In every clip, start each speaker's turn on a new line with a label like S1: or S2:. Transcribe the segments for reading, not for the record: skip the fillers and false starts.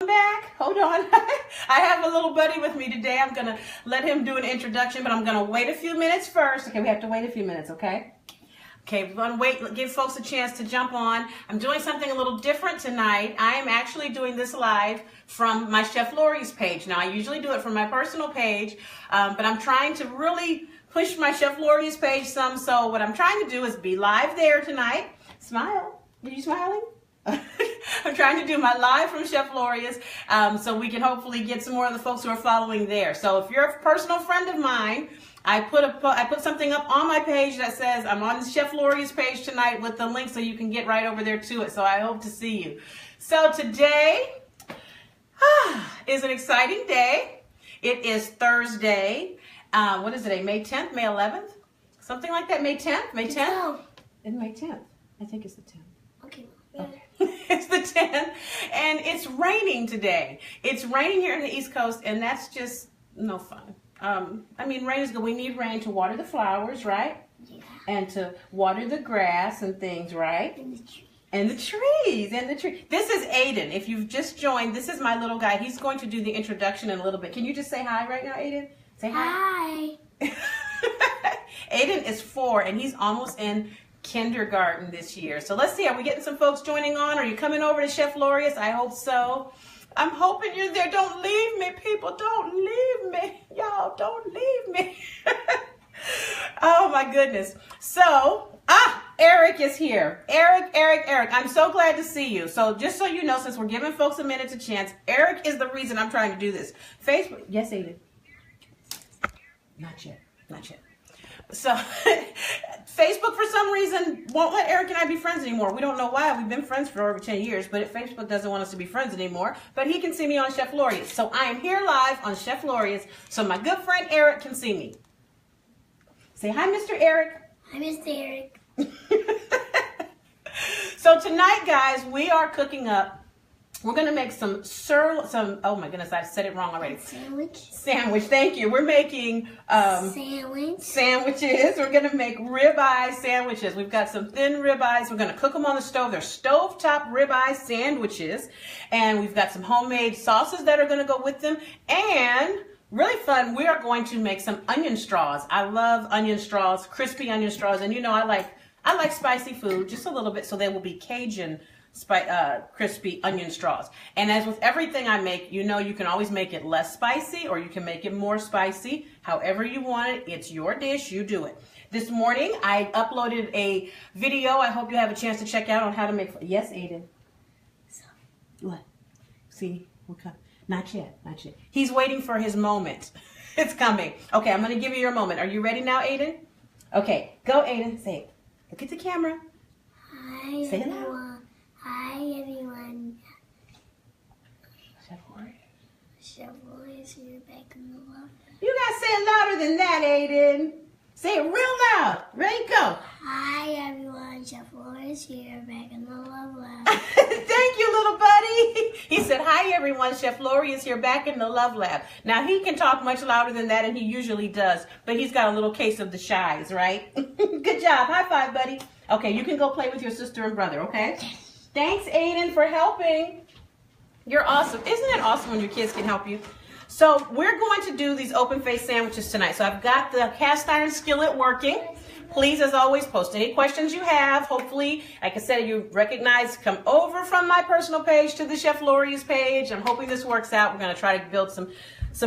S1: Back. Hold on. I have a little buddy with me today. I'm going to let him do an introduction, but I'm going to wait a few minutes first. Okay, we have to wait a few minutes, okay? Okay, we're going to wait, give folks a chance to jump on. I'm doing something a little different tonight. I am actually doing this live from my Chef Lori's page. Now, I usually do it from my personal page, but I'm trying to really push my Chef Lori's page some. So what I'm trying to do is be live there tonight. Smile. Are you smiling? I'm trying to do my live from Chef Lori's so we can hopefully get some more of the folks who are following there. So if you're a personal friend of mine, I put something up on my page that says I'm on Chef Lori's page tonight with the link so you can get right over there to it. So I hope to see you. So today is an exciting day. It is Thursday. What is today? May 10th? May 11th? Something like that? May 10th? May 10th? It's May 10th. I think it's the 10th.
S2: Okay.
S1: It's the 10th, and it's raining today. It's raining here in the East Coast, and that's just no fun. I mean, rain is good. We need rain to water the flowers, right?
S2: Yeah.
S1: And to water the grass and things, right?
S2: And the tree.
S1: And the trees. This is Aiden. If you've just joined, this is my little guy. He's going to do the introduction in a little bit. Can you just say hi right now, Aiden? Say hi.
S2: Hi.
S1: Aiden is 4, and he's almost in kindergarten this year. So let's see, are we getting some folks joining on? Are you coming over to Chef Lori's? I hope so. I'm hoping you're there. Don't leave me, people. Don't leave me. Y'all, don't leave me. Oh my goodness. So, Eric is here. Eric. I'm so glad to see you. So just so you know, since we're giving folks a minute to chance, Eric is the reason I'm trying to do this. Facebook. Yes, Aiden. Not yet. So Facebook, for some reason, won't let Eric and I be friends anymore. We don't know why. We've been friends for over 10 years, but Facebook doesn't want us to be friends anymore. But he can see me on Chef Lori's. So I am here live on Chef Lori's, so my good friend Eric can see me. Say hi, Mr. Eric.
S2: Hi, Mr. Eric.
S1: So tonight, guys, we are cooking up. We're going to make some, oh my goodness, I said it wrong already. Sandwich, thank you. We're making sandwiches. We're going to make ribeye sandwiches. We've got some thin ribeyes. We're going to cook them on the stove. They're stovetop ribeye sandwiches. And we've got some homemade sauces that are going to go with them. And really fun, we are going to make some onion straws. I love onion straws, crispy onion straws. And you know, I like spicy food just a little bit, so they will be Cajun crispy onion straws. And as with everything I make, you know, you can always make it less spicy or you can make it more spicy. However you want it, it's your dish, you do it. This morning I uploaded a video I hope you have a chance to check out on how to make, yes, Aiden? What? See, we're coming. Not yet. He's waiting for his moment. It's coming. Okay, I'm going to give you your moment. Are you ready now, Aiden? Okay, go, Aiden. Say it. Look at the camera.
S2: Hi,
S1: say
S2: everyone.
S1: It loud.
S2: Hi, everyone. Chef Lori's here back in the love.
S1: You got to say it louder than that, Aiden. Say it real loud. Ready, go.
S2: Hi, everyone. Chef Lori's here back in the love lab.
S1: Thank you, little buddy. He said, hi, everyone. Chef Lori is here back in the love lab. Now, he can talk much louder than that, and he usually does, but he's got a little case of the shies, right? Good job. High five, buddy. Okay, you can go play with your sister and brother, okay? Thanks, Aiden, for helping. You're awesome. Isn't it awesome when your kids can help you? So we're going to do these open-faced sandwiches tonight. So I've got the cast iron skillet working. Please, as always, post any questions you have. Hopefully, like I said, you recognize, come over from my personal page to the Chef Lori's page. I'm hoping this works out. We're going to try to build some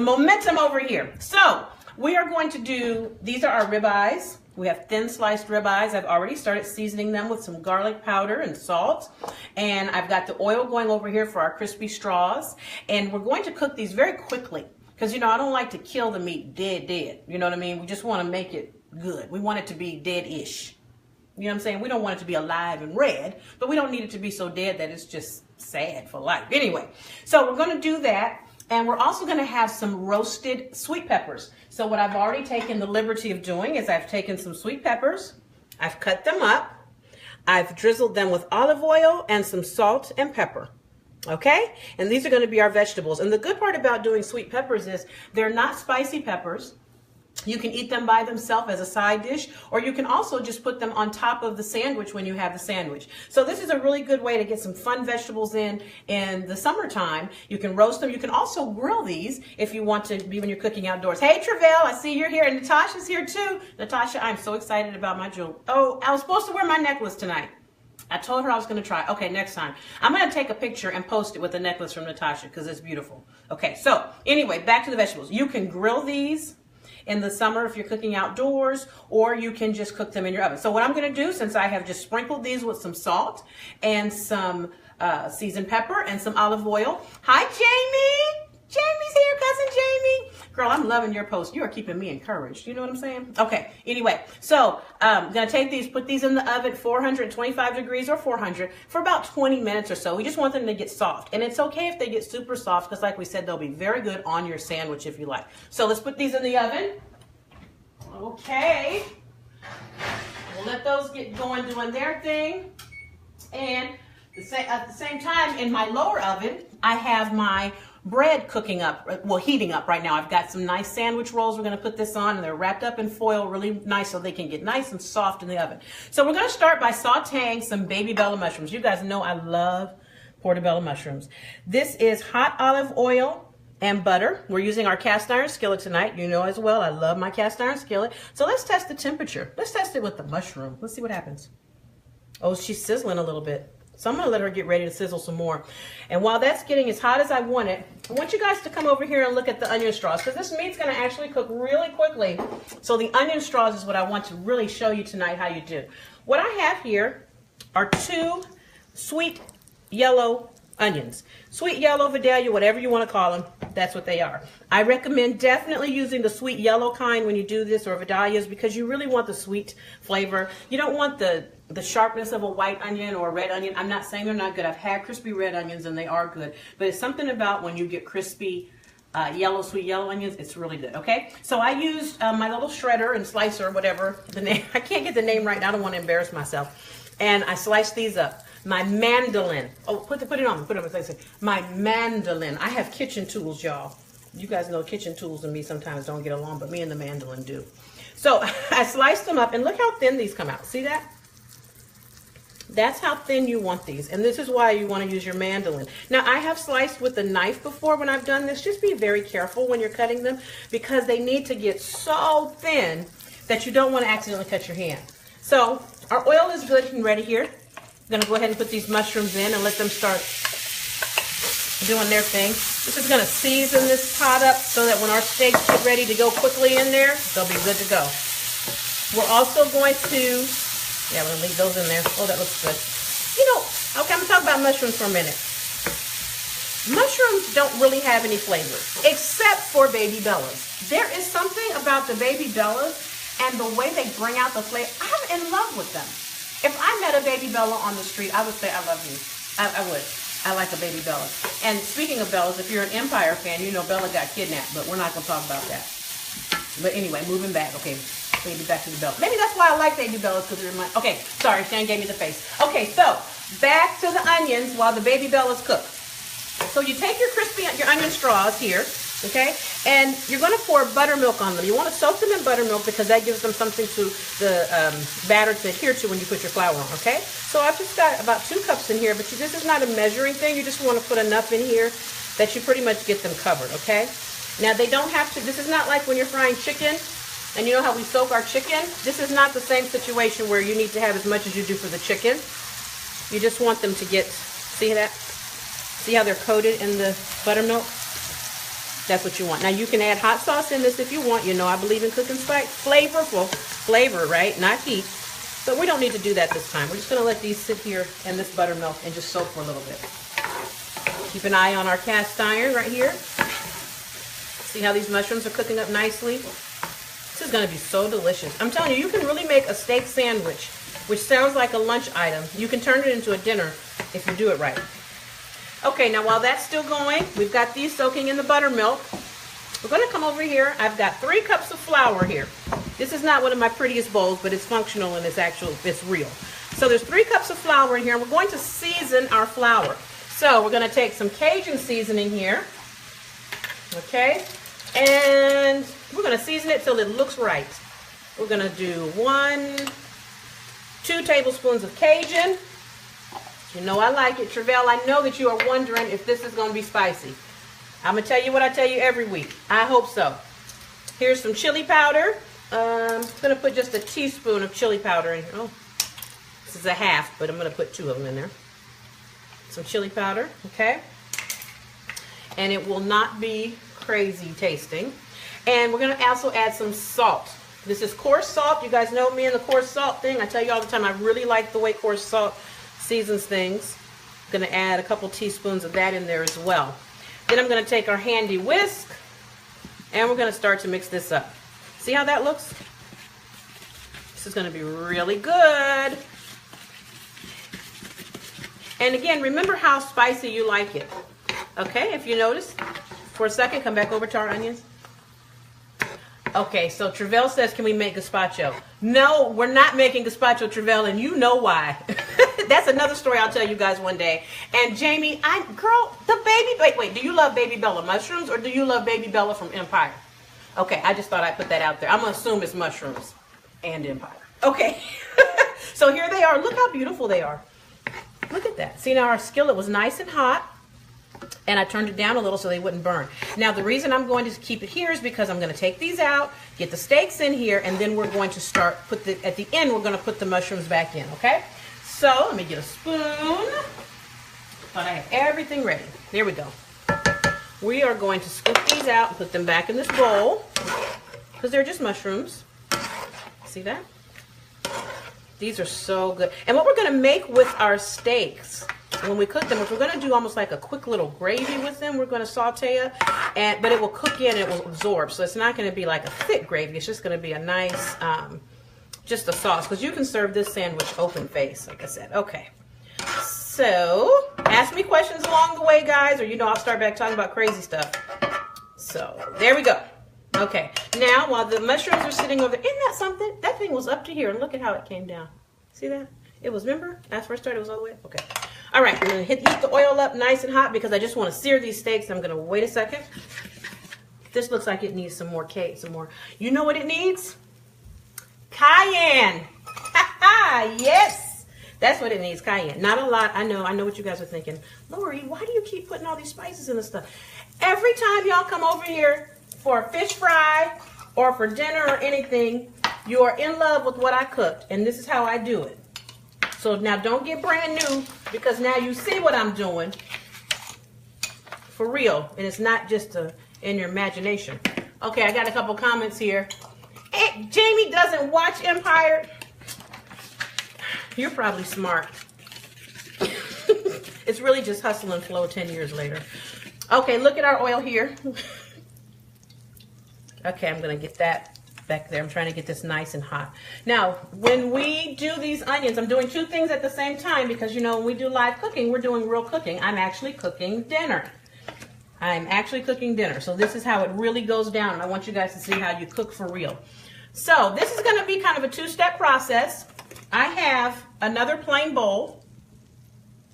S1: momentum over here. So we are going to do, these are our ribeyes. We have thin sliced ribeyes. I've already started seasoning them with some garlic powder and salt. And I've got the oil going over here for our crispy straws. And we're going to cook these very quickly. Because, you know, I don't like to kill the meat dead. You know what I mean? We just want to make it good. We want it to be dead-ish. You know what I'm saying? We don't want it to be alive and red. But we don't need it to be so dead that it's just sad for life. Anyway, so we're going to do that. And we're also going to have some roasted sweet peppers. So what I've already taken the liberty of doing is I've taken some sweet peppers, I've cut them up, I've drizzled them with olive oil and some salt and pepper. Okay? And these are going to be our vegetables. And the good part about doing sweet peppers is they're not spicy peppers. You can eat them by themselves as a side dish, or you can also just put them on top of the sandwich when you have the sandwich. So this is a really good way to get some fun vegetables in the summertime. You can roast them. You can also grill these if you want to be when you're cooking outdoors. Hey, Travell, I see you're here, and Natasha's here too. Natasha, I'm so excited about my jewelry. Oh, I was supposed to wear my necklace tonight. I told her I was going to try. Okay, next time. I'm going to take a picture and post it with the necklace from Natasha because it's beautiful. Okay, so anyway, back to the vegetables. You can grill these in the summer if you're cooking outdoors, or you can just cook them in your oven. So what I'm going to do, since I have just sprinkled these with some salt and some seasoned pepper and some olive oil. Hi, Jamie. Jamie's here, cousin Jamie. Girl, I'm loving your post. You are keeping me encouraged. You know what I'm saying? Okay, anyway, so I'm going to take these, put these in the oven, 425 degrees or 400 for about 20 minutes or so. We just want them to get soft. And it's okay if they get super soft because like we said, they'll be very good on your sandwich if you like. So let's put these in the oven. Okay. We'll let those get going doing their thing. And at the same time, in my lower oven, I have my bread cooking up, well, heating up right now. I've got some nice sandwich rolls. We're going to put this on, and they're wrapped up in foil really nice so they can get nice and soft in the oven. So we're going to start by sauteing some baby bella mushrooms. You guys know I love portobello mushrooms. This is hot olive oil and butter. We're using our cast iron skillet tonight. You know as well, I love my cast iron skillet. So let's test the temperature. Let's test it with the mushroom. Let's see what happens. Oh, she's sizzling a little bit. So I'm going to let her get ready to sizzle some more. And while that's getting as hot as I want it, I want you guys to come over here and look at the onion straws because this meat's going to actually cook really quickly. So the onion straws is what I want to really show you tonight how you do. What I have here are 2 sweet yellow onions. Sweet yellow, Vidalia, whatever you want to call them, that's what they are. I recommend definitely using the sweet yellow kind when you do this, or Vidalias, because you really want the sweet flavor. You don't want the sharpness of a white onion or a red onion. I'm not saying they're not good. I've had crispy red onions and they are good, but it's something about when you get crispy sweet yellow onions, it's really good. Okay, so I used my little shredder and slicer, whatever the name. I can't get the name right now. I don't want to embarrass myself. And I sliced these up. My mandolin. Oh, put it on. Put it on. My mandolin. I have kitchen tools, y'all. You guys know kitchen tools and me sometimes don't get along, but me and the mandolin do. So I sliced them up, and look how thin these come out. See that? That's how thin you want these, and this is why you want to use your mandolin. Now, I have sliced with a knife before when I've done this. Just be very careful when you're cutting them because they need to get so thin that you don't want to accidentally cut your hand. So our oil is good and ready here. I'm going to go ahead and put these mushrooms in and let them start doing their thing. This is going to season this pot up so that when our steaks get ready to go quickly in there, they'll be good to go. We're also going to, yeah, we're going to leave those in there. Oh, that looks good. You know, okay, I'm going to talk about mushrooms for a minute. Mushrooms don't really have any flavor, except for baby bellas. There is something about the baby bellas and the way they bring out the flavor. I'm in love with them. If I met a baby bella on the street, I would say, I love you. I would. I like a baby bella. And speaking of bellas, if you're an Empire fan, you know Bella got kidnapped, but we're not going to talk about that. But anyway, moving back. Okay, baby, back to the bella. Maybe that's why I like baby bellas, because they're my... Okay, sorry, Shane gave me the face. Okay, so back to the onions while the baby bellas cook. So you take your onion straws here, okay, and you're going to pour buttermilk on them. You want to soak them in buttermilk because that gives them something to the batter to adhere to when you put your flour on, okay? So I've just got about 2 cups in here, but this is not a measuring thing. You just want to put enough in here that you pretty much get them covered, okay? Now, they don't have to, this is not like when you're frying chicken, and you know how we soak our chicken? This is not the same situation where you need to have as much as you do for the chicken. You just want them to get, see that? See how they're coated in the buttermilk? That's what you want. Now, you can add hot sauce in this if you want. You know I believe in cooking flavorful flavor, right? Not heat. But we don't need to do that this time. We're just going to let these sit here in this buttermilk and just soak for a little bit. Keep an eye on our cast iron right here. See how these mushrooms are cooking up nicely? This is going to be so delicious. I'm telling you, you can really make a steak sandwich, which sounds like a lunch item. You can turn it into a dinner if you do it right. Okay, now while that's still going, we've got these soaking in the buttermilk. We're going to come over here. I've got 3 cups of flour here. This is not one of my prettiest bowls, but it's functional and it's real. So there's 3 cups of flour in here, and we're going to season our flour. So we're going to take some Cajun seasoning here. Okay, And we're going to season it till it looks right. We're going to do 2 tablespoons of Cajun. You know I like it. Travell, I know that you are wondering if this is going to be spicy. I'm going to tell you what I tell you every week. I hope so. Here's some chili powder. I'm going to put just a teaspoon of chili powder in here. Oh, this is a half, but I'm going to put 2 of them in there. Some chili powder, okay? And it will not be crazy tasting. And we're going to also add some salt. This is coarse salt. You guys know me and the coarse salt thing. I tell you all the time, I really like the way coarse salt seasons things. I'm going to add a couple teaspoons of that in there as well. Then I'm going to take our handy whisk and we're going to start to mix this up. See how that looks? This is going to be really good. And again, remember how spicy you like it. Okay, if you notice, for a second, come back over to our onions. Okay, so Travell says, can we make gazpacho? No, we're not making gazpacho, Travell, and you know why. That's another story I'll tell you guys one day. And Jamie, girl, wait, do you love Baby Bella mushrooms or do you love Baby Bella from Empire? Okay, I just thought I'd put that out there. I'm going to assume it's mushrooms and Empire. Okay, so here they are. Look how beautiful they are. Look at that. See, now our skillet was nice and hot. And I turned it down a little so they wouldn't burn. Now the reason I'm going to keep it here is because I'm going to take these out, get the steaks in here, and then we're going to start, at the end, we're going to put the mushrooms back in, okay? So let me get a spoon. Thought I had everything ready. There we go. We are going to scoop these out and put them back in this bowl because they're just mushrooms. See that? These are so good. And what we're going to make with our steaks, when we cook them, if we're going to do almost like a quick little gravy with them, we're going to saute it, but it will cook in and it will absorb. So it's not going to be like a thick gravy. It's just going to be a nice, just a sauce. Because you can serve this sandwich open face, like I said. Okay. So ask me questions along the way, guys, or I'll start back talking about crazy stuff. So there we go. Okay. Now, while the mushrooms are sitting over there, isn't that something? That thing was up to here, and look at how it came down. See that? It was, remember? As first started, it was all the way up? Okay. All right, I'm going to heat the oil up nice and hot because I just want to sear these steaks. I'm going to wait a second. This looks like it needs some more You know what it needs? Cayenne. Yes, that's what it needs, cayenne. Not a lot. I know what you guys are thinking. Lori, why do you keep putting all these spices in this stuff? Every time y'all come over here for a fish fry or for dinner or anything, you are in love with what I cooked, and this is how I do it. So now don't get brand new because now you see what I'm doing for real. And it's not just in your imagination. Okay, I got a couple comments here. Hey, Jamie doesn't watch Empire. You're probably smart. It's really just hustle and flow 10 years later. Okay, look at our oil here. Okay, I'm going to get that back there. I'm trying to get this nice and hot. Now, when we do these onions, I'm doing 2 things at the same time because, when we do live cooking, we're doing real cooking. I'm actually cooking dinner. So this is how it really goes down. I want you guys to see how you cook for real. So this is going to be kind of a 2-step process. I have another plain bowl.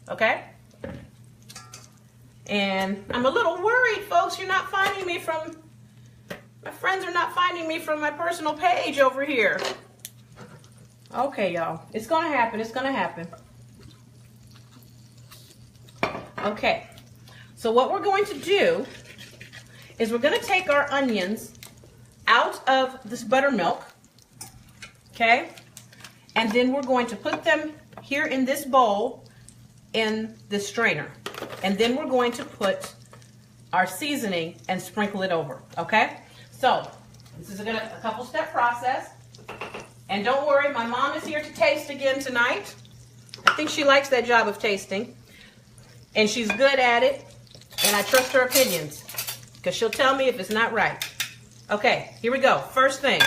S1: Okay? And I'm a little worried, folks. You're not finding me from... My friends are not finding me from my personal page over here. Okay, y'all. It's going to happen. It's going to happen. Okay. So what we're going to do is we're going to take our onions out of this buttermilk. Okay? And then we're going to put them here in this bowl in the strainer. And then we're going to put our seasoning and sprinkle it over. Okay? So, this is a couple-step process. And don't worry, my mom is here to taste again tonight. I think she likes that job of tasting. And she's good at it. And I trust her opinions. Because she'll tell me if it's not right. Okay, here we go. First thing,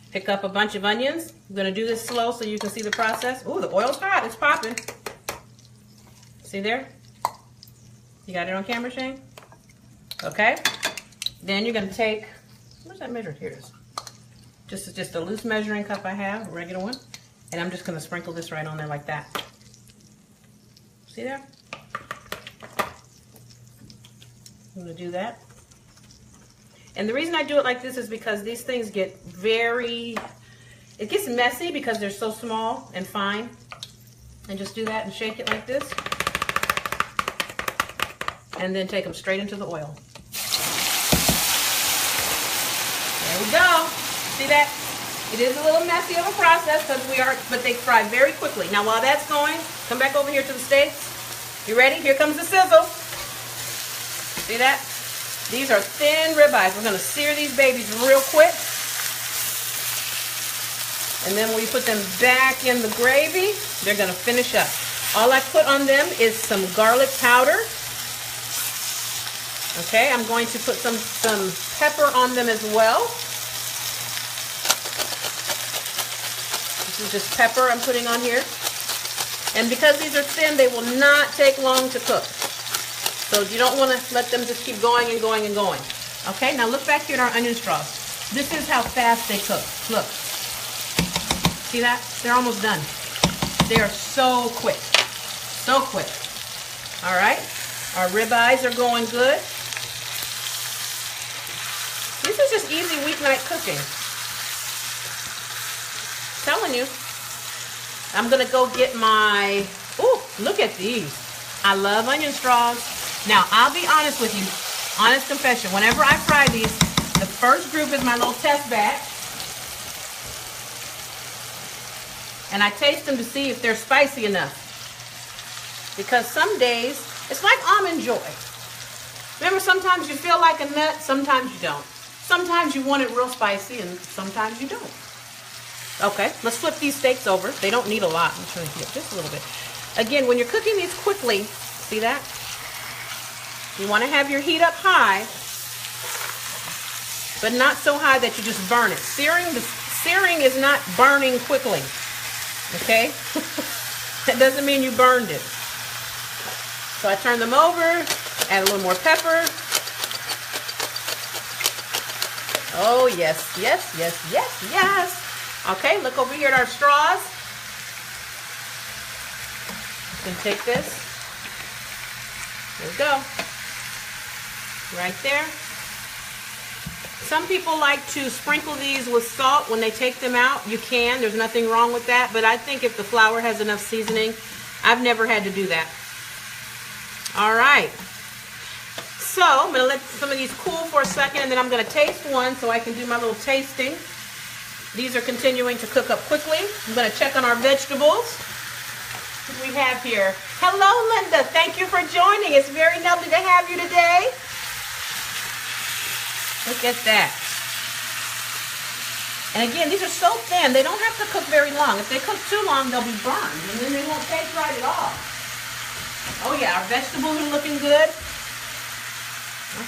S1: pick up a bunch of onions. I'm going to do this slow so you can see the process. Ooh, the oil's hot. It's popping. See there? You got it on camera, Shane? Okay. Then you're going to take... Where's that measure? Here it is. Just a loose measuring cup I have, a regular one. And I'm just going to sprinkle this right on there like that. See there? I'm going to do that. And the reason I do it like this is because these things get it gets messy because they're so small and fine. And just do that and shake it like this. And then take them straight into the oil. There we go. See that? It is a little messy of a process but they fry very quickly. Now while that's going, come back over here to the steaks. You ready? Here comes the sizzle. See that? These are thin ribeyes. We're going to sear these babies real quick. And then when we put them back in the gravy, they're going to finish up. All I put on them is some garlic powder. Okay, I'm going to put some pepper on them as well. This is just pepper I'm putting on here. And because these are thin, they will not take long to cook. So you don't want to let them just keep going and going and going. Okay, now look back here at our onion straws. This is how fast they cook. Look. See that? They're almost done. They are so quick. So quick. All right. Our ribeyes are going good. This is just easy weeknight cooking. Telling you. I'm going to go get my, ooh, look at these. I love onion straws. Now, I'll be honest with you. Honest confession. Whenever I fry these, the first group is my little test batch. And I taste them to see if they're spicy enough. Because some days, it's like Almond Joy. Remember, sometimes you feel like a nut, sometimes you don't. Sometimes you want it real spicy, and sometimes you don't. Okay, let's flip these steaks over. They don't need a lot. I'm trying to heat up just a little bit. Again, when you're cooking these quickly, see that? You want to have your heat up high, but not so high that you just burn it. Searing is not burning quickly. Okay? That doesn't mean you burned it. So I turn them over, add a little more pepper. Oh, yes, yes, yes, yes, yes. Okay, look over here at our straws. You can take this. There we go. Right there. Some people like to sprinkle these with salt when they take them out. You can. There's nothing wrong with that. But I think if the flour has enough seasoning, I've never had to do that. All right. So I'm going to let some of these cool for a second, and then I'm going to taste one so I can do my little tasting. These are continuing to cook up quickly. I'm going to check on our vegetables. What do we have here? Hello, Linda. Thank you for joining. It's very lovely to have you today. Look at that. And again, these are so thin, they don't have to cook very long. If they cook too long, they'll be burned, and then they won't taste right at all. Oh yeah, our vegetables are looking good.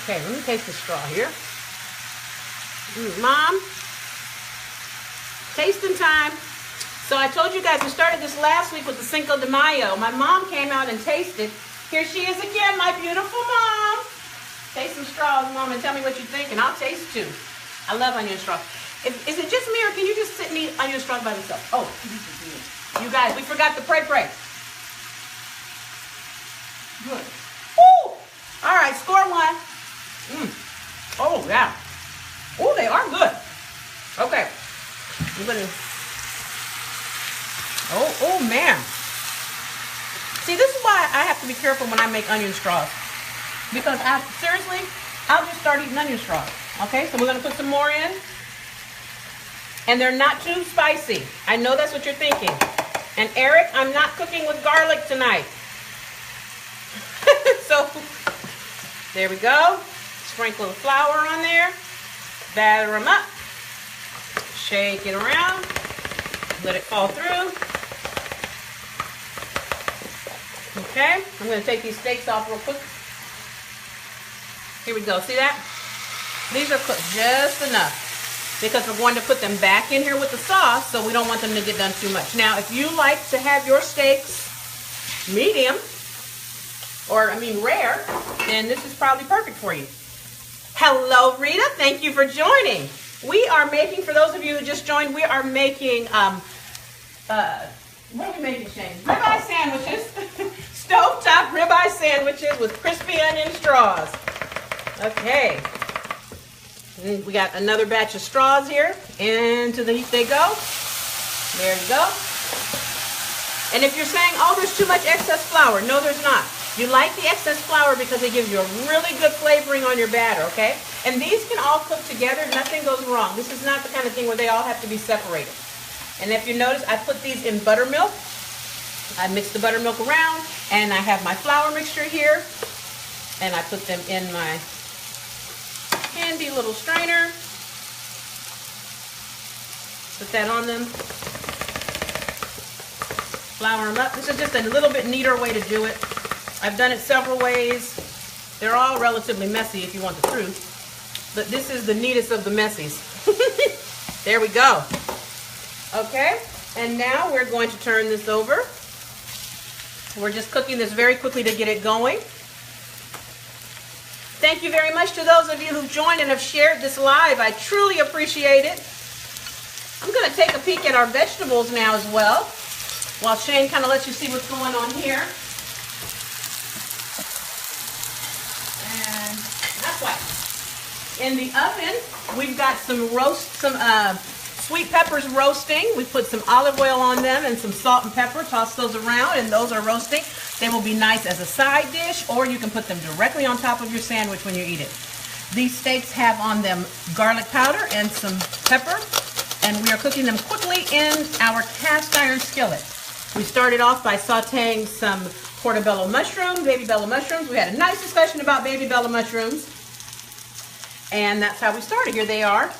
S1: Okay, let me taste the straw here. Mom, tasting time. So I told you guys we started this last week with the Cinco de Mayo. My mom came out and tasted. Here she is again, my beautiful mom. Taste some straws, Mom, and tell me what you think, and I'll taste too. I love onion straws. Is it just me, or can you just sit and eat onion straws by themselves? Oh, you guys, we forgot the pray. Good. Ooh! All right, score one. Oh, yeah. Oh, they are good. Okay. I'm gonna. Oh, man. See, this is why I have to be careful when I make onion straws. Because seriously, I'll just start eating onion straws. Okay, so we're going to put some more in. And they're not too spicy. I know that's what you're thinking. And Eric, I'm not cooking with garlic tonight. So, there we go. Sprinkle the flour on there. Batter them up. Shake it around. Let it fall through. Okay, I'm going to take these steaks off real quick. Here we go. See that? These are cooked just enough because we're going to put them back in here with the sauce, so we don't want them to get done too much. Now, if you like to have your steaks medium, or rare, then this is probably perfect for you. Hello, Rita. Thank you for joining. We are making, for those of you who just joined, we are making, what are we making, Shane? Ribeye sandwiches. Stovetop ribeye sandwiches with crispy onion straws. Okay. And we got another batch of straws here. Into the heat they go. There you go. And if you're saying, oh, there's too much excess flour, no, there's not. You like the excess flour because it gives you a really good flavoring on your batter, okay? And these can all cook together. Nothing goes wrong. This is not the kind of thing where they all have to be separated. And if you notice, I put these in buttermilk. I mix the buttermilk around, and I have my flour mixture here. And I put them in my handy little strainer. Put that on them. Flour them up. This is just a little bit neater way to do it. I've done it several ways. They're all relatively messy if you want the truth. But this is the neatest of the messies. There we go. Okay, and now we're going to turn this over. We're just cooking this very quickly to get it going. Thank you very much to those of you who've joined and have shared this live. I truly appreciate it. I'm going to take a peek at our vegetables now as well, while Shane kind of lets you see what's going on here. And that's why. In the oven, we've got some sweet peppers roasting. We put some olive oil on them and some salt and pepper. Toss those around, and those are roasting. They will be nice as a side dish, or you can put them directly on top of your sandwich when you eat it. These steaks have on them garlic powder and some pepper, and we are cooking them quickly in our cast iron skillet. We started off by sauteing some portobello mushrooms, baby bella mushrooms. We had a nice discussion about baby bella mushrooms, and that's how we started. Here they are.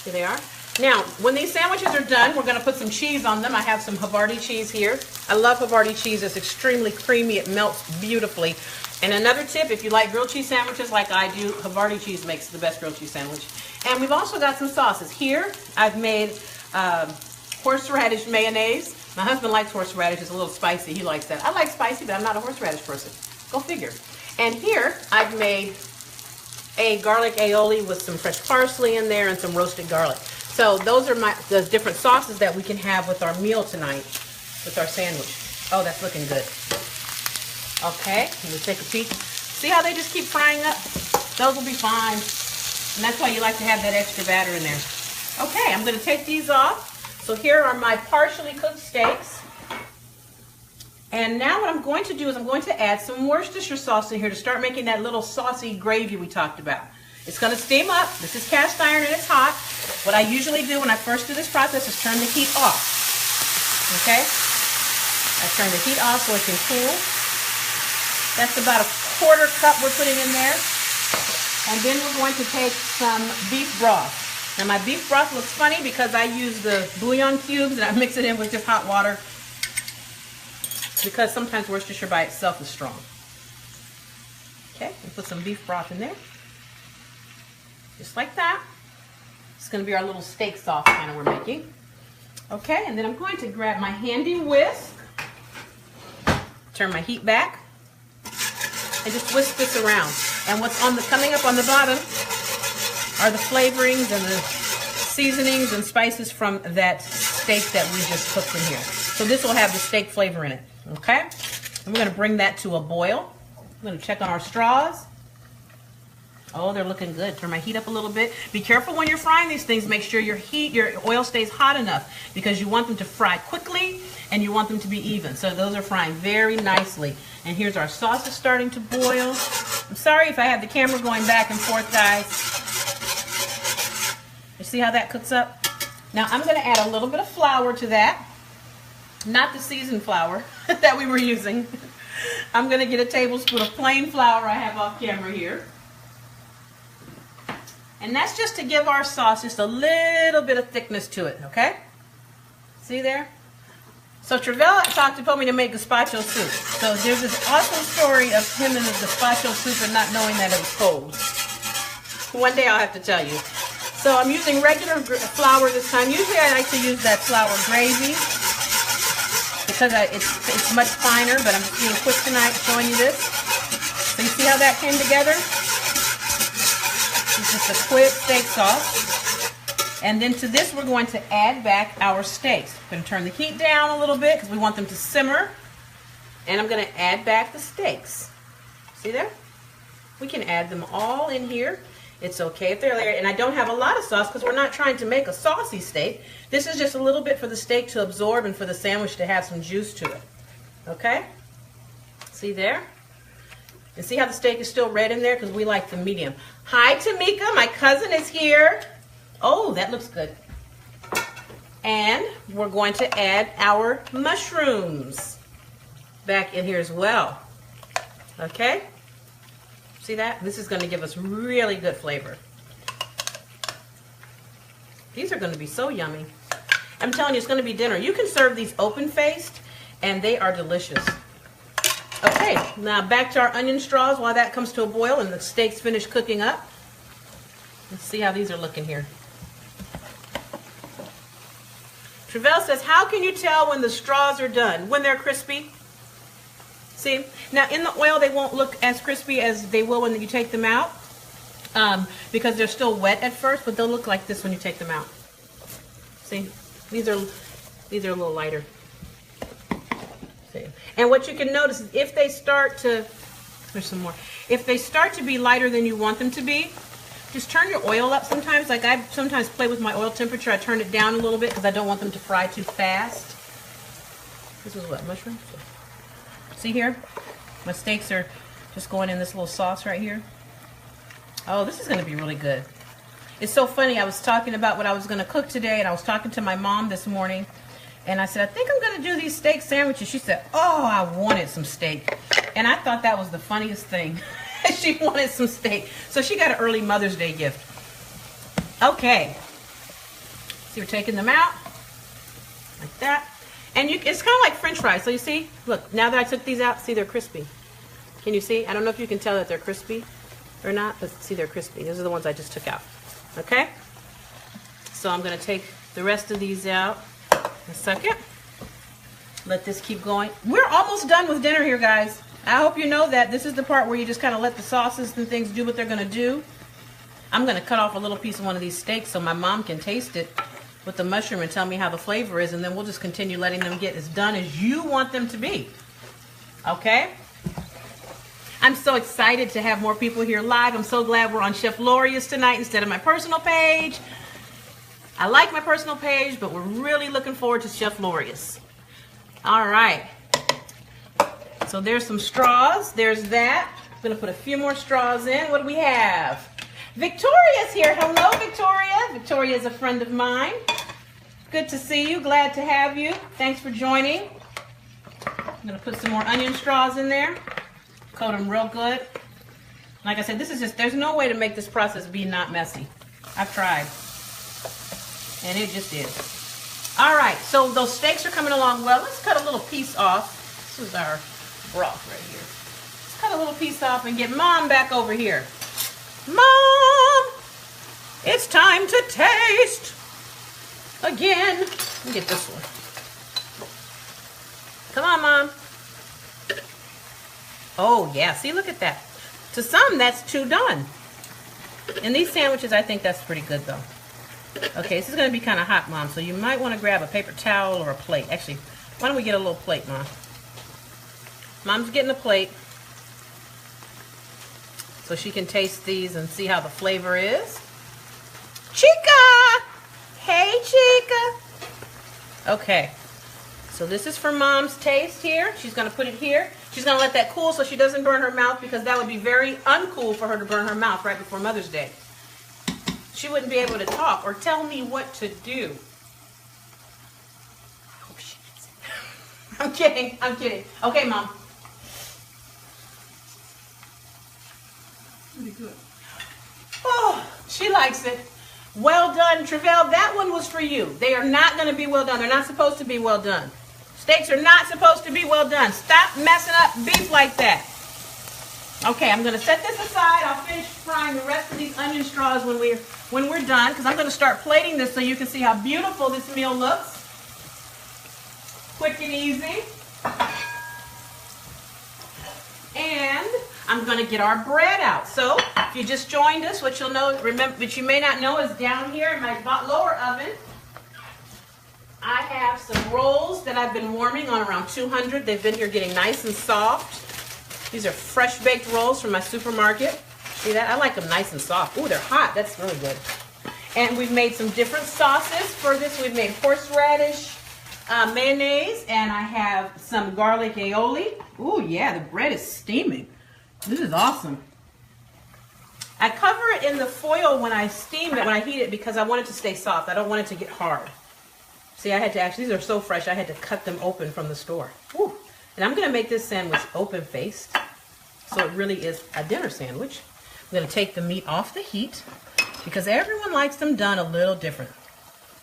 S1: Here they are. Now, when these sandwiches are done, we're going to put some cheese on them. I have some Havarti cheese here. I love Havarti cheese. It's extremely creamy. It melts beautifully. And another tip, if you like grilled cheese sandwiches like I do, Havarti cheese makes the best grilled cheese sandwich. And we've also got some sauces. Here, I've made horseradish mayonnaise. My husband likes horseradish. It's a little spicy. He likes that. I like spicy, but I'm not a horseradish person. Go figure. And here, I've made a garlic aioli with some fresh parsley in there and some roasted garlic. So those are the different sauces that we can have with our meal tonight, with our sandwich. Oh, that's looking good. Okay, let me take a peek. See how they just keep frying up? Those will be fine. And that's why you like to have that extra batter in there. Okay, I'm going to take these off. So here are my partially cooked steaks. And now what I'm going to do is I'm going to add some Worcestershire sauce in here to start making that little saucy gravy we talked about. It's going to steam up. This is cast iron and it's hot. What I usually do when I first do this process is turn the heat off. Okay? I turn the heat off so it can cool. That's about a quarter cup we're putting in there. And then we're going to take some beef broth. Now my beef broth looks funny because I use the bouillon cubes and I mix it in with just hot water, because sometimes Worcestershire by itself is strong. Okay, and put some beef broth in there. Just like that. It's going to be our little steak sauce kind of we're making. Okay, and then I'm going to grab my handy whisk, turn my heat back, and just whisk this around. And what's coming up on the bottom are the flavorings and the seasonings and spices from that steak that we just cooked in here. So this will have the steak flavor in it. Okay, and we're going to bring that to a boil. I'm going to check on our straws. Oh, they're looking good. Turn my heat up a little bit. Be careful when you're frying these things. Make sure your oil stays hot enough, because you want them to fry quickly and you want them to be even. So those are frying very nicely. And here's our sauce is starting to boil. I'm sorry if I have the camera going back and forth, guys. You see how that cooks up? Now I'm going to add a little bit of flour to that. Not the seasoned flour that we were using. I'm going to get a tablespoon of plain flour I have off camera here. And that's just to give our sauce just a little bit of thickness to it, okay? See there? So Travell told me to make gazpacho soup. So there's this awesome story of him and the gazpacho soup and not knowing that it was cold. One day I'll have to tell you. So I'm using regular flour this time. Usually I like to use that flour gravy, because it's much finer, but I'm just being quick tonight showing you this. So you see how that came together? It's just a quick steak sauce. And then to this we're going to add back our steaks. I'm going to turn the heat down a little bit because we want them to simmer. And I'm going to add back the steaks. See there? We can add them all in here. It's okay if they're layered. And I don't have a lot of sauce because we're not trying to make a saucy steak. This is just a little bit for the steak to absorb and for the sandwich to have some juice to it. Okay? See there? And see how the steak is still red in there? Because we like the medium. Hi, Tamika. My cousin is here. Oh, that looks good. And we're going to add our mushrooms back in here as well. Okay? See that? This is going to give us really good flavor. These are going to be so yummy. I'm telling you, it's going to be dinner. You can serve these open-faced, and they are delicious. Okay, now back to our onion straws while that comes to a boil and the steak's finished cooking up. Let's see how these are looking here. Travell says, how can you tell when the straws are done? When they're crispy. See, now in the oil they won't look as crispy as they will when you take them out because they're still wet at first, but they'll look like this when you take them out. See, these are a little lighter. See, and what you can notice is if they start to, there's some more. If they start to be lighter than you want them to be, just turn your oil up sometimes. Like I sometimes play with my oil temperature. I turn it down a little bit because I don't want them to fry too fast. This is what, mushrooms? See here? My steaks are just going in this little sauce right here. Oh, this is going to be really good. It's so funny. I was talking about what I was going to cook today, and I was talking to my mom this morning, and I said, I think I'm going to do these steak sandwiches. She said, oh, I wanted some steak. And I thought that was the funniest thing. She wanted some steak. So she got an early Mother's Day gift. Okay. See, we're taking them out like that. And it's kind of like French fries. So you see, look, now that I took these out, see, they're crispy. Can you see? I don't know if you can tell that they're crispy or not, but see, they're crispy. Those are the ones I just took out. Okay? So I'm going to take the rest of these out in a second. Let this keep going. We're almost done with dinner here, guys. I hope you know that. This is the part where you just kind of let the sauces and things do what they're going to do. I'm going to cut off a little piece of one of these steaks so my mom can taste it with the mushroom and tell me how the flavor is, and then we'll just continue letting them get as done as you want them to be. Okay? I'm so excited to have more people here live. I'm so glad we're on Chef Loria's tonight instead of my personal page. I like my personal page, but we're really looking forward to Chef Loria's. All right. So there's some straws. There's that. I'm going to put a few more straws in. What do we have? Victoria's here. Hello, Victoria. Victoria is a friend of mine. Good to see you. Glad to have you. Thanks for joining. I'm going to put some more onion straws in there. Coat them real good. Like I said, this is just, there's no way to make this process be not messy. I've tried. And it just is. All right, so those steaks are coming along well. Let's cut a little piece off. This is our broth right here. Let's cut a little piece off and get Mom back over here. Mom, it's time to taste again. Let me get this one. Come on, Mom. Oh, yeah. See, look at that. To some, that's two done. In these sandwiches, I think that's pretty good, though. Okay, this is going to be kind of hot, Mom, so you might want to grab a paper towel or a plate. Actually, why don't we get a little plate, Mom? Mom's getting a plate so she can taste these and see how the flavor is. Chica! Hey, Chica! Okay, so this is for Mom's taste here. She's going to put it here. She's going to let that cool so she doesn't burn her mouth, because that would be very uncool for her to burn her mouth right before Mother's Day. She wouldn't be able to talk or tell me what to do. I hope she gets it. I'm kidding. I'm kidding. Okay, Mom. Pretty good. Oh, she likes it. Well done, Travell. That one was for you. They are not going to be well done. They're not supposed to be well done. Steaks are not supposed to be well done. Stop messing up beef like that. Okay, I'm going to set this aside. I'll finish frying the rest of these onion straws when we're done, because I'm going to start plating this so you can see how beautiful this meal looks. Quick and easy. And I'm going to get our bread out. So if you just joined us, what you'll know, remember, what you may not know, is down here in my lower oven, I have some rolls that I've been warming on around 200. They've been here getting nice and soft. These are fresh baked rolls from my supermarket. See that? I like them nice and soft. Ooh, they're hot. That's really good. And we've made some different sauces for this. We've made horseradish mayonnaise, and I have some garlic aioli. Ooh, yeah, the bread is steaming. This is awesome. I cover it in the foil when I steam it, when I heat it, because I want it to stay soft. I don't want it to get hard. See, I had to actually, these are so fresh, I had to cut them open from the store. Ooh. And I'm going to make this sandwich open-faced, so it really is a dinner sandwich. I'm going to take the meat off the heat, because everyone likes them done a little different.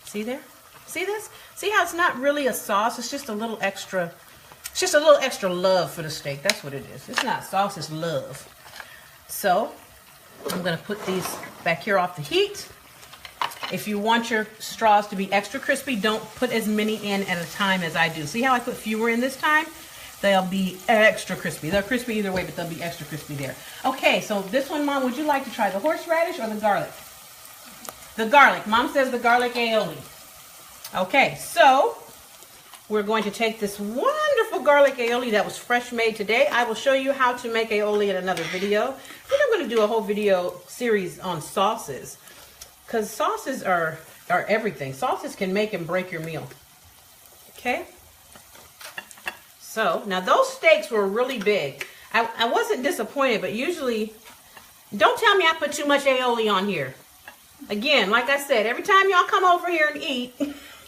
S1: See there? See this? See how it's not really a sauce, it's just a little extra, it's just a little extra love for the steak. That's what it is. It's not sauce, it's love. So, I'm going to put these back here off the heat. If you want your straws to be extra crispy, don't put as many in at a time as I do. See how I put fewer in this time? They'll be extra crispy. They're crispy either way, but they'll be extra crispy there. Okay, so this one, Mom, would you like to try the horseradish or the garlic? The garlic. Mom says the garlic aioli. Okay, so we're going to take this wonderful garlic aioli that was fresh made today. I will show you how to make aioli in another video. I think I'm going to do a whole video series on sauces, because sauces are everything. Sauces can make and break your meal. Okay? So, now those steaks were really big. I wasn't disappointed, but usually, don't tell me I put too much aioli on here. Again, like I said, every time y'all come over here and eat,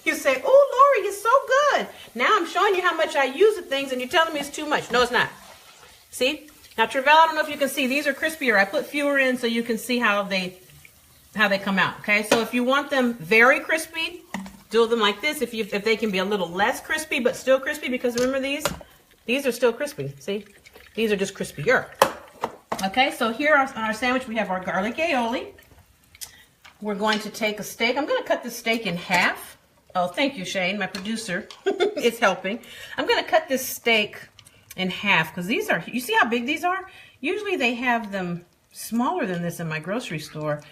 S1: you say, oh, Lori, it's so good. Now I'm showing you how much I use of things, and you're telling me it's too much. No, it's not. See? Now, Travell, I don't know if you can see. These are crispier. I put fewer in so you can see how they come out. Okay? So if you want them very crispy, do them like this. If they can be a little less crispy, but still crispy, because remember these are still crispy. See? These are just crispier. Okay? So here on our sandwich, we have our garlic aioli. We're going to take a steak. I'm going to cut the steak in half. Oh, thank you, Shane. My producer is helping. I'm going to cut this steak in half because these are, you see how big these are? Usually they have them smaller than this in my grocery store,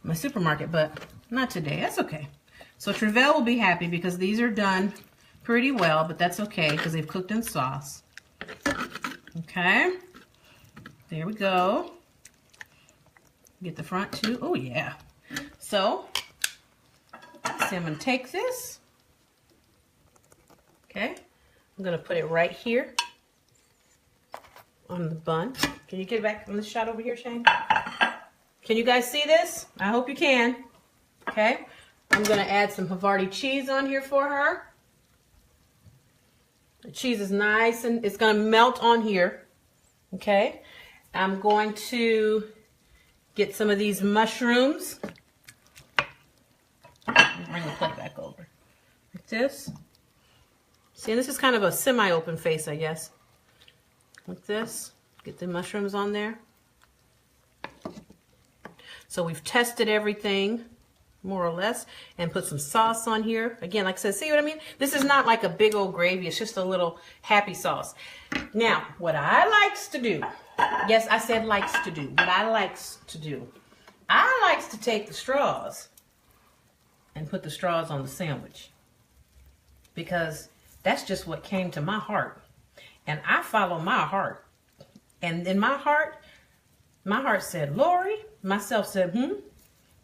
S1: my supermarket, but not today. That's okay. So Travell will be happy because these are done pretty well, but that's okay because they've cooked in sauce. Okay. There we go. Get the front too. Oh, yeah. So, see, I'm going to take this. Okay. I'm going to put it right here on the bun. Can you get back on this shot over here, Shane? Can you guys see this? I hope you can. Okay. I'm going to add some Havarti cheese on here for her. The cheese is nice and it's going to melt on here. Okay. I'm going to get some of these mushrooms. Bring the plate back over. Like this. See, this is kind of a semi-open face, I guess. Like this. Get the mushrooms on there. So we've tested everything, more or less, and put some sauce on here. Again, like I said, see what I mean? This is not like a big old gravy. It's just a little happy sauce. Now, what I likes to do, yes, I said likes to do. What I likes to do, I likes to take the straws and put the straws on the sandwich, because that's just what came to my heart, and I follow my heart. And in my heart said Lori, myself said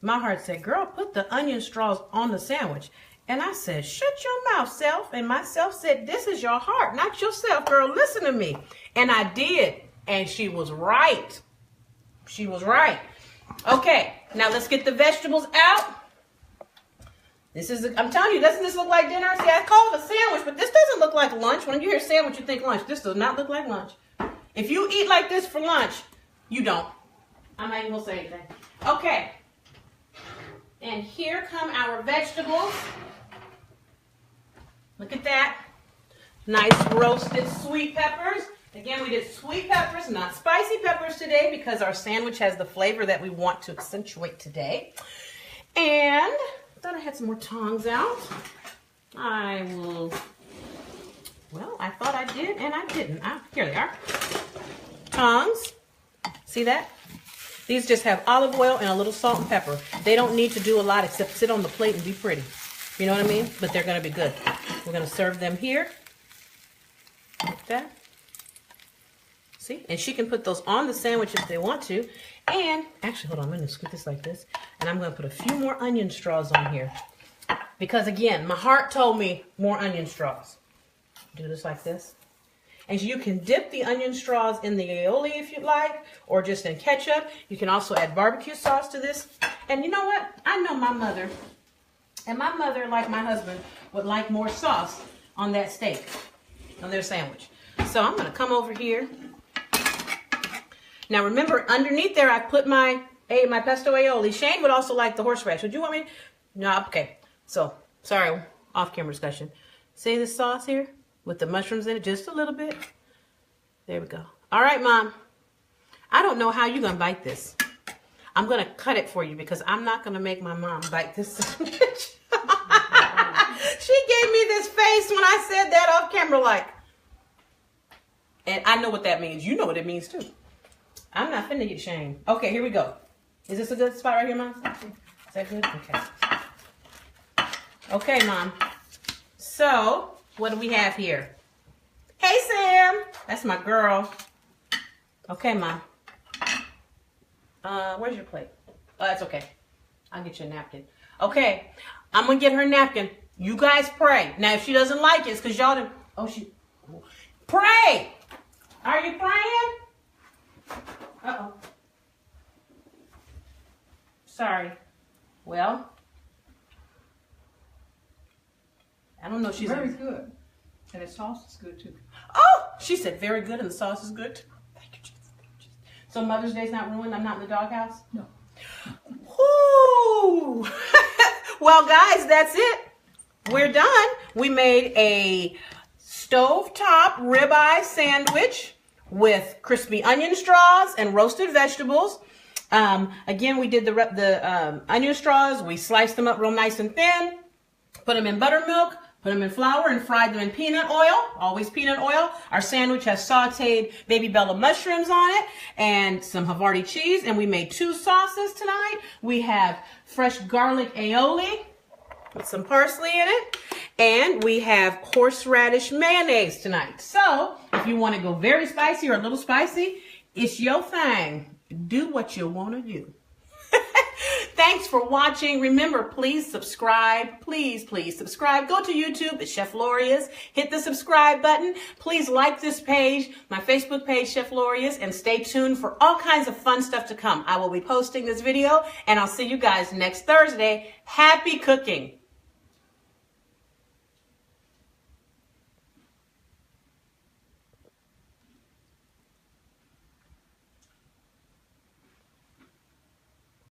S1: my heart said, girl, put the onion straws on the sandwich. And I said, shut your mouth, self. And myself said, this is your heart, not yourself, girl, listen to me. And I did, and she was right. She was right. Okay, now let's get the vegetables out. This is, I'm telling you, doesn't this look like dinner? See, I call it a sandwich, but this doesn't look like lunch. When you hear sandwich, you think lunch. This does not look like lunch. If you eat like this for lunch, you don't. I'm not even going to say anything. Okay. And here come our vegetables. Look at that. Nice roasted sweet peppers. Again, we did sweet peppers, not spicy peppers today, because our sandwich has the flavor that we want to accentuate today. And I thought I had some more tongs out. I will, well, I thought I did and I didn't. Here they are. Tongs. See that? These just have olive oil and a little salt and pepper. They don't need to do a lot except sit on the plate and be pretty. You know what I mean? But they're going to be good. We're going to serve them here. Like that. See? And she can put those on the sandwich if they want to. And actually, hold on, I'm going to scoop this like this. And I'm going to put a few more onion straws on here. Because again, my heart told me more onion straws. Do this like this. And you can dip the onion straws in the aioli if you'd like, or just in ketchup. You can also add barbecue sauce to this. And you know what? I know my mother, and my mother, like my husband, would like more sauce on that steak, on their sandwich. So I'm going to come over here. Now remember, underneath there, I put my pesto aioli. Shane would also like the horseradish. Would you want me? No, okay. So, sorry, off-camera discussion. See this sauce here with the mushrooms in it? Just a little bit. There we go. All right, Mom. I don't know how you're going to bite this. I'm going to cut it for you because I'm not going to make my mom bite this sandwich. She gave me this face when I said that off camera, like. And I know what that means. You know what it means, too. I'm not finna get shamed. Okay, here we go. Is this a good spot right here, Mom? Is that good? Okay. Okay, Mom. So, what do we have here? Hey, Sam. That's my girl. Okay, Mom. Where's your plate? Oh, that's okay. I'll get you a napkin. Okay, I'm going to get her a napkin. You guys pray. Now, if she doesn't like it, it's because y'all didn't... Oh, she... Pray! Are you praying? Uh-oh. Sorry. Well, I don't know. She's
S3: very good. And the sauce is good too.
S1: Oh, she said very good and the sauce is good too. Thank you, Jesus. Thank you, Jesus. So Mother's Day's not ruined? I'm not in the doghouse?
S3: No.
S1: Woo! Well, guys, that's it. We're done. We made a stovetop ribeye sandwich with crispy onion straws and roasted vegetables. Again, we did the onion straws. We sliced them up real nice and thin, put them in buttermilk, put them in flour, and fried them in peanut oil. Always peanut oil. Our sandwich has sauteed baby bella mushrooms on it and some Havarti cheese. And we made 2 sauces tonight. We have fresh garlic aioli with some parsley in it. And we have horseradish mayonnaise tonight. So, if you want to go very spicy or a little spicy, it's your thing. Do what you want to do. Thanks for watching. Remember, please subscribe. Please, please subscribe. Go to YouTube. It's Chef Loria's. Hit the subscribe button. Please like this page, my Facebook page, Chef Loria's, and stay tuned for all kinds of fun stuff to come. I will be posting this video, and I'll see you guys next Thursday. Happy cooking.